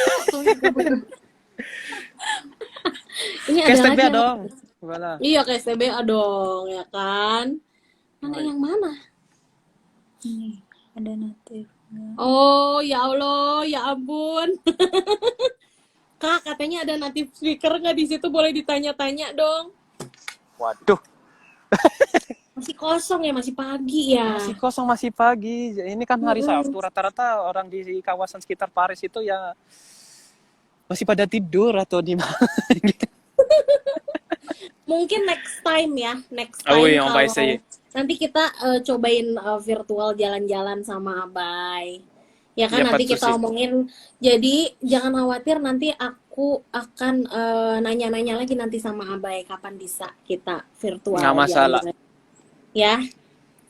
Ini Ke ada STB lagi. dong. Voilà. Iya, ke STBA dong, ya kan? Mana yang mana? Ini ada native. Oh, ya Allah, ya ampun. Kak, katanya ada native speaker nggak di situ? Boleh ditanya-tanya dong. Waduh. Masih kosong ya, masih pagi ya. Masih kosong, masih pagi. Ini kan hari Sabtu, rata-rata orang di kawasan sekitar Paris itu ya masih pada tidur atau di mana. Mungkin next time ya, Oh iya, kalau on va essayer. nanti kita cobain virtual jalan-jalan sama Abai. Ya kan, Ya, nanti pas kita susi. omongin. Jadi jangan khawatir, nanti aku akan nanya-nanya lagi nanti sama Abai kapan bisa kita virtual Nggak masalah. jalan-jalan. Ya.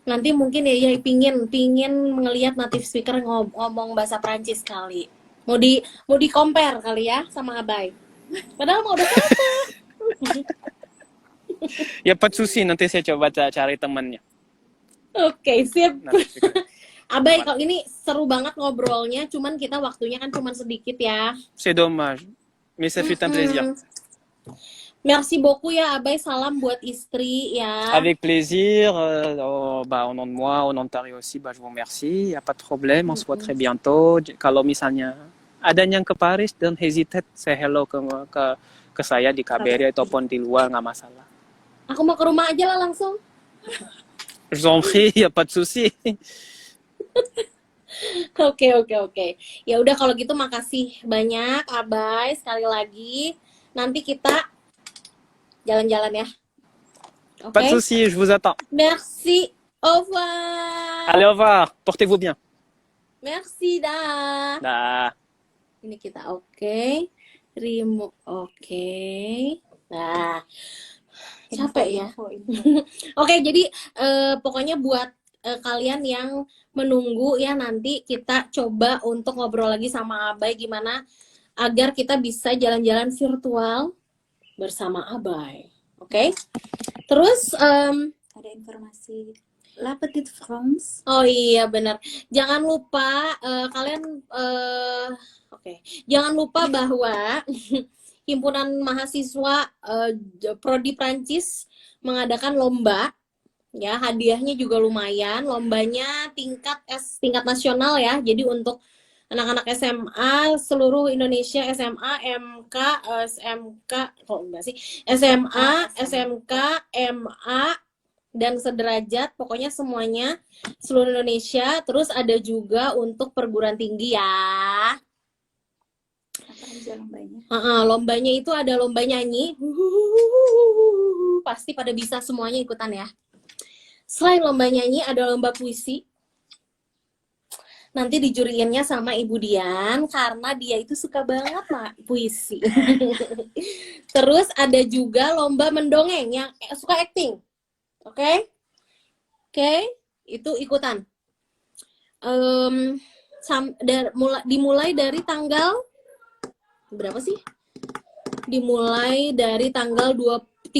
Nanti mungkin ya pingin ngelihat native speaker ngomong bahasa Prancis kali. Mau di compare kali ya sama Abai. Padahal mau udah foto. Ya pas susi, nanti saya coba cari temannya. Oke, sip. Native speaker. Abai, kalau ini seru banget ngobrolnya, cuman kita waktunya kan cuman sedikit ya. C'est dommage. Mais ça fut un plaisir. Merci beaucoup ya Abai, salam buat istri ya. Avec plaisir. Au nom de moi, au nom de Tari aussi, je vous remercie. Il n'y a pas de problème, on se voit très bientôt. Kalau misalnya ada yang ke Paris, don't hesitate, say hello ke saya di KBRI ataupun di luar, nggak masalah. Aku mau ke rumah aja lah langsung. Je vous en prie, il n'y a pas de souci. Oke. Ya udah kalau gitu makasih banyak Abai sekali lagi. Nanti kita jalan-jalan ya. Oke. Pas de souci, je vous attends. Merci. Au revoir. Allez, au revoir. Portez-vous bien. Merci dah. Dah. Ini kita oke. Remove oke. Nah. Capek ya. Oke, jadi pokoknya buat kalian yang menunggu ya, nanti kita coba untuk ngobrol lagi sama Abai gimana agar kita bisa jalan-jalan virtual bersama Abai. Oke? Terus Ada informasi La Petite France. oh iya benar. Jangan lupa kalian jangan lupa bahwa Himpunan Mahasiswa Prodi Prancis mengadakan lomba Ya, hadiahnya juga lumayan. Lombanya tingkat nasional ya. Jadi untuk anak-anak SMA seluruh Indonesia, SMA, MK, SMK, kok enggak sih? SMA, SMK, MA dan sederajat, pokoknya semuanya seluruh Indonesia. Terus ada juga untuk perguruan tinggi ya. Apa aja lombanya? Lombanya itu ada lomba nyanyi. Pasti pada bisa semuanya ikutan ya. Selain lomba nyanyi, ada lomba puisi. Nanti dijuriinnya sama Ibu Dian, karena dia itu suka banget puisi. Terus ada juga lomba mendongeng yang suka acting. Oke? Itu ikutan. Dimulai dari tanggal berapa sih? Dimulai dari tanggal 30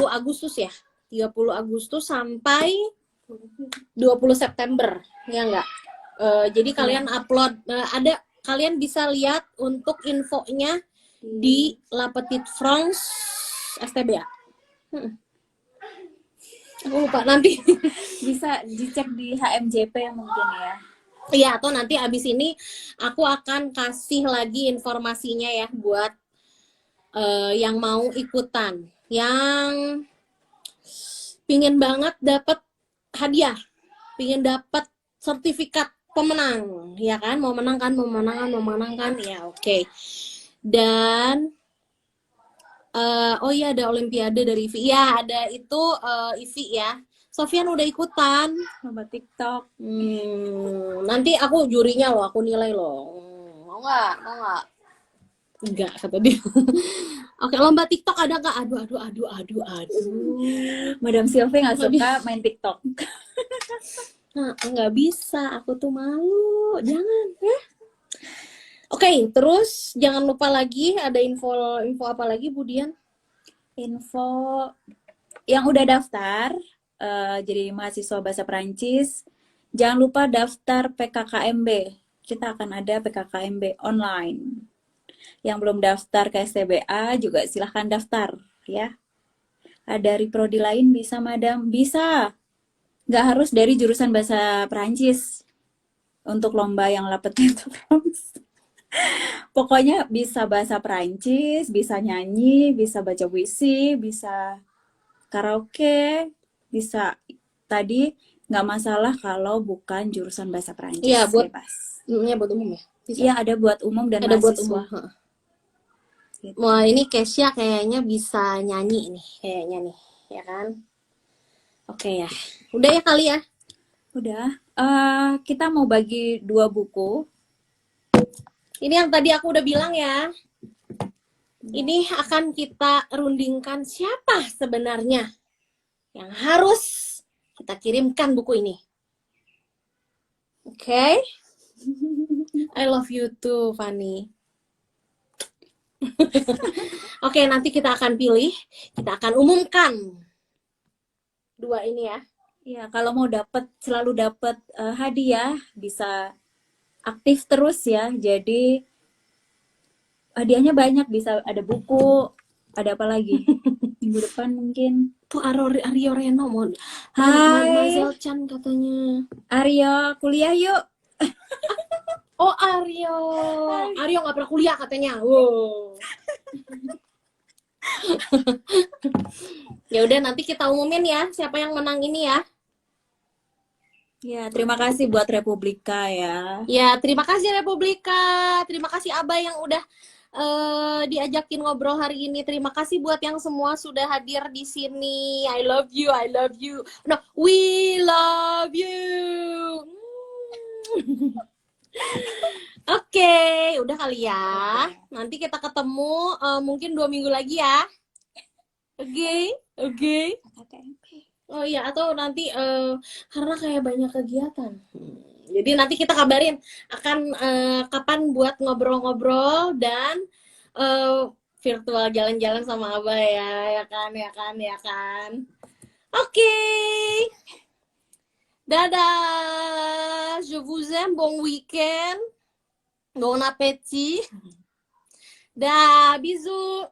Agustus ya. 30 Agustus sampai 20 September, ya enggak? Jadi kalian upload, kalian bisa lihat untuk infonya di La Petite France STBA. Aku lupa nanti. Bisa dicek di HMJP mungkin ya. Iya, atau nanti abis ini aku akan kasih lagi informasinya ya buat yang mau ikutan, yang pingin banget dapat hadiah, pingin dapat sertifikat pemenang, ya kan? Mau menang kan, ya oke. Dan oh iya, ada Olimpiade dari IVI, ya ada itu IVI ya. Sofian udah ikutan Lomba TikTok. Nanti aku jurinya loh, aku nilai loh. Mau nggak? Enggak, kata dia. Oke, lomba TikTok ada nggak? Aduh. Madam Sylvie nggak suka main TikTok. Nah, nggak bisa, aku tuh malu. Jangan ya. Oke, terus jangan lupa lagi ada info apa lagi, Bu Dian? Info yang udah daftar jadi mahasiswa bahasa Perancis, jangan lupa daftar PKKMB. Kita akan ada PKKMB online. Yang belum daftar ke STBA juga silahkan daftar ya. Dari prodi lain bisa, Madam? Bisa. Nggak harus dari jurusan bahasa Perancis untuk lomba yang La Petite France. Pokoknya bisa bahasa Perancis, bisa nyanyi, bisa baca puisi, bisa karaoke, bisa tadi nggak masalah kalau bukan jurusan bahasa Perancis. Iya, bebas. Buat umum ya? Bisa. Iya, ada buat umum dan ada mahasiswa. Buat umum. Gitu. Wah, ini Kesya kayaknya bisa nyanyi nih, kayaknya nih, ya kan? Oke ya. Udah ya kali ya? Udah. Kita mau bagi 2 buku. Ini yang tadi aku udah bilang ya. Ini akan kita rundingkan siapa sebenarnya yang harus kita kirimkan buku ini. Oke? I love you too, Fanny. Oke, nanti kita akan pilih, kita akan umumkan 2 ini ya. Ya, kalau mau selalu dapat hadiah, bisa aktif terus ya. Jadi hadiahnya banyak, bisa ada buku, ada apa lagi? Minggu depan mungkin. Tuh Aryo Reno mau. Hai. Marcel Chan katanya. Aryo, kuliah yuk. Oh, Aryo nggak pernah kuliah katanya. Wow. Ya udah, nanti kita umumin ya siapa yang menang ini ya. Ya, terima kasih buat Republika ya. Ya, terima kasih Republika. Terima kasih Abah yang udah diajakin ngobrol hari ini. Terima kasih buat yang semua sudah hadir di sini. I love you. No, we love you. Oke, udah kali ya. Nanti kita ketemu mungkin 2 minggu lagi ya. Oke. Oh iya, atau nanti karena kayak banyak kegiatan. Jadi nanti kita kabarin akan kapan buat ngobrol-ngobrol dan virtual jalan-jalan sama Abah ya kan. Oke. Dadah. Je vous aime, bon week-end. Bon appétit. Dah, bisous.